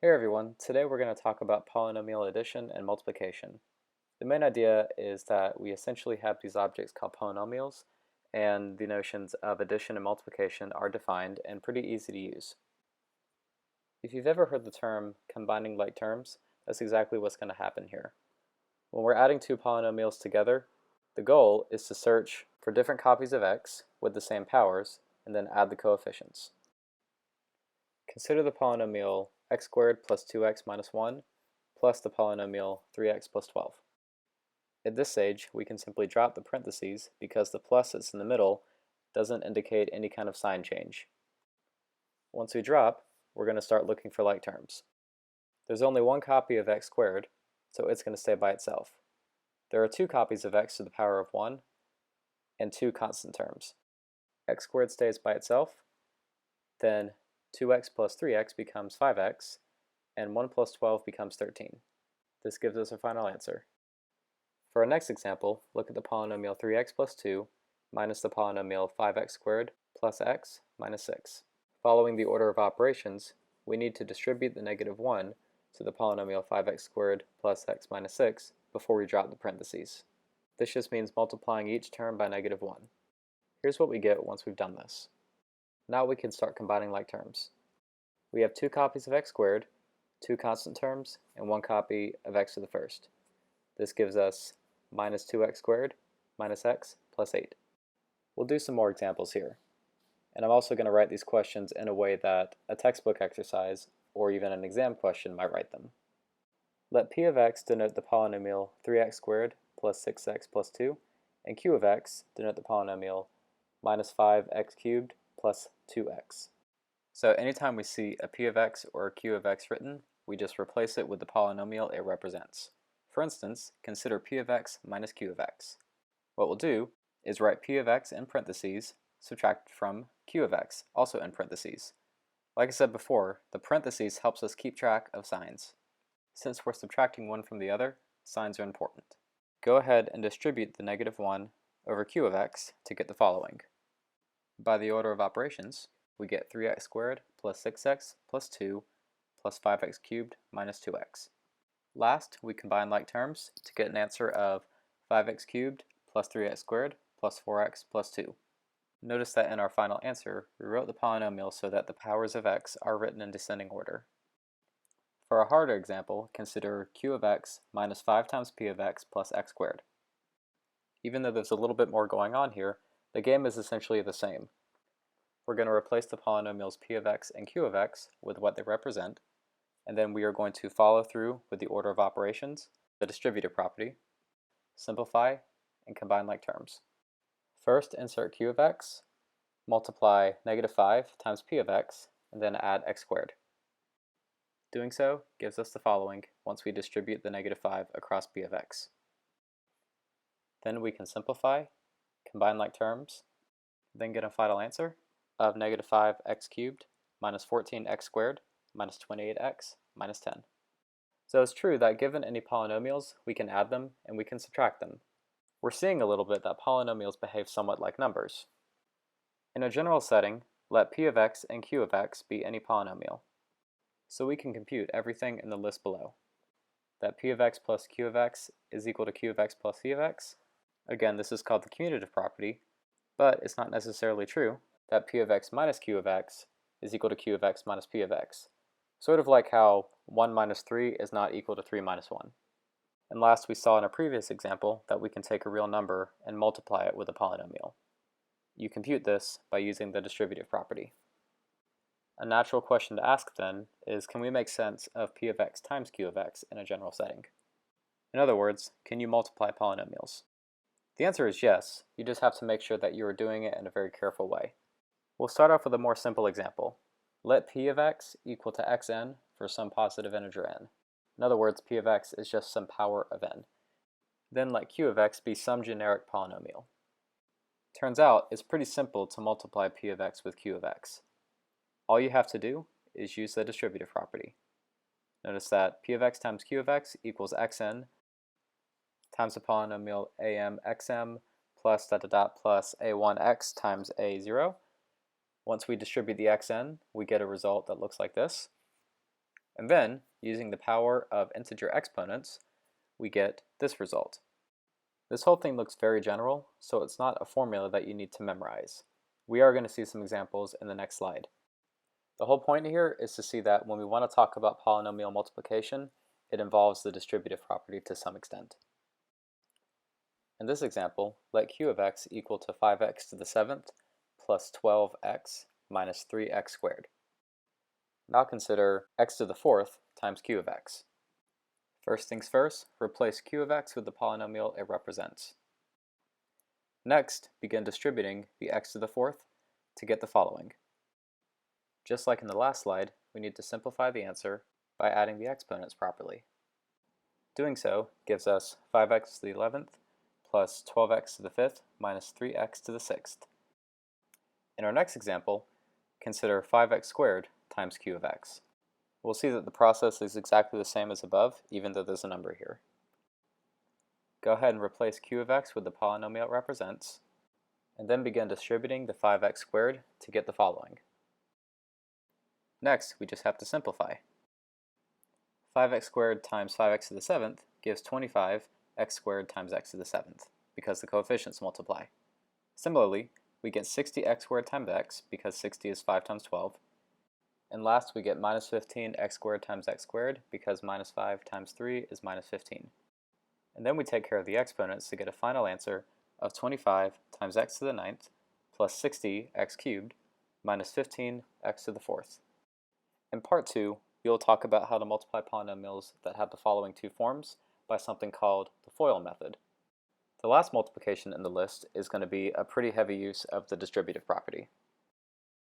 Hey everyone, today we're going to talk about polynomial addition and multiplication. The main idea is that we essentially have these objects called polynomials, and the notions of addition and multiplication are defined and pretty easy to use. If you've ever heard the term combining like terms, that's exactly what's going to happen here. When we're adding two polynomials together, the goal is to search for different copies of x with the same powers and then add the coefficients. Consider the polynomial x squared plus 2x minus 1 plus the polynomial 3x plus 12. At this stage, we can simply drop the parentheses because the plus that's in the middle doesn't indicate any kind of sign change. Once we drop, we're going to start looking for like terms. There's only one copy of x squared, so it's going to stay by itself. There are two copies of x to the power of 1 and two constant terms. X squared stays by itself, then 2x plus 3x becomes 5x, and 1 plus 12 becomes 13. This gives us our final answer. For our next example, look at the polynomial 3x plus 2 minus the polynomial 5x squared plus x minus 6. Following the order of operations, we need to distribute the negative 1 to the polynomial 5x squared plus x minus 6 before we drop the parentheses. This just means multiplying each term by negative 1. Here's what we get once we've done this. Now we can start combining like terms. We have two copies of x squared, two constant terms, and one copy of x to the first. This gives us minus 2x squared minus x plus 8. We'll do some more examples here. And I'm also going to write these questions in a way that a textbook exercise or even an exam question might write them. Let p of x denote the polynomial 3x squared plus 6x plus 2, and q of x denote the polynomial minus 5x cubed plus 2x. So anytime we see a p of x or a q of x written, we just replace it with the polynomial it represents. For instance, consider p of x minus q of x. What we'll do is write p of x in parentheses, subtract from q of x, also in parentheses. Like I said before, the parentheses helps us keep track of signs. Since we're subtracting one from the other, signs are important. Go ahead and distribute the negative 1 over q of x to get the following. By the order of operations, we get 3x squared plus 6x plus 2 plus 5x cubed minus 2x. Last, we combine like terms to get an answer of 5x cubed plus 3x squared plus 4x plus 2. Notice that in our final answer, we wrote the polynomial so that the powers of x are written in descending order. For a harder example, consider q of x minus 5 times p of x plus x squared. Even though there's a little bit more going on here, the game is essentially the same. We're going to replace the polynomials p of x and q of x with what they represent, and then we are going to follow through with the order of operations, the distributive property, simplify, and combine like terms. First, insert q of x, multiply negative 5 times p of x, and then add x squared. Doing so gives us the following once we distribute the negative 5 across p of x. Then we can simplify, combine like terms, then get a final answer of negative 5x cubed minus 14x squared minus 28x minus 10. So it's true that given any polynomials, we can add them and we can subtract them. We're seeing a little bit that polynomials behave somewhat like numbers. In a general setting, let p of x and q of x be any polynomial. So we can compute everything in the list below. That p of x plus q of x is equal to q of x plus p of x. Again, this is called the commutative property, but it's not necessarily true that p of x minus q of x is equal to q of x minus p of x. Sort of like how 1 minus 3 is not equal to 3 minus 1. And last, we saw in a previous example that we can take a real number and multiply it with a polynomial. You compute this by using the distributive property. A natural question to ask then is, can we make sense of p of x times q of x in a general setting? In other words, can you multiply polynomials? The answer is yes, you just have to make sure that you are doing it in a very careful way. We'll start off with a more simple example. Let p of x equal to xn for some positive integer n. In other words, p of x is just some power of n. Then let q of x be some generic polynomial. Turns out it's pretty simple to multiply p of x with q of x. All you have to do is use the distributive property. Notice that p of x times q of x equals xn times the polynomial am xm plus plus a1x times a0. Once we distribute the xn, we get a result that looks like this. And then, using the power of integer exponents, we get this result. This whole thing looks very general, so it's not a formula that you need to memorize. We are going to see some examples in the next slide. The whole point here is to see that when we want to talk about polynomial multiplication, it involves the distributive property to some extent. In this example, let q of x equal to 5x to the 7th plus 12x minus 3x squared. Now consider x to the 4th times q of x. First things first, replace q of x with the polynomial it represents. Next, begin distributing the x to the 4th to get the following. Just like in the last slide, we need to simplify the answer by adding the exponents properly. Doing so gives us 5x to the 11th plus 12x to the 5th minus 3x to the 6th. In our next example, consider 5x squared times q of x. We'll see that the process is exactly the same as above, even though there's a number here. Go ahead and replace q of x with the polynomial it represents, and then begin distributing the 5x squared to get the following. Next, we just have to simplify. 5x squared times 5x to the 7th gives 25x squared times x to the 7th, because the coefficients multiply. Similarly, we get 60x squared times x, because 60 is 5 times 12. And last, we get minus 15x squared times x squared, because minus 5 times 3 is minus 15. And then we take care of the exponents to get a final answer of 25 times x to the 9th plus 60x cubed minus 15x to the 4th. In part 2, we will talk about how to multiply polynomials that have the following two forms by something called the FOIL method. The last multiplication in the list is going to be a pretty heavy use of the distributive property.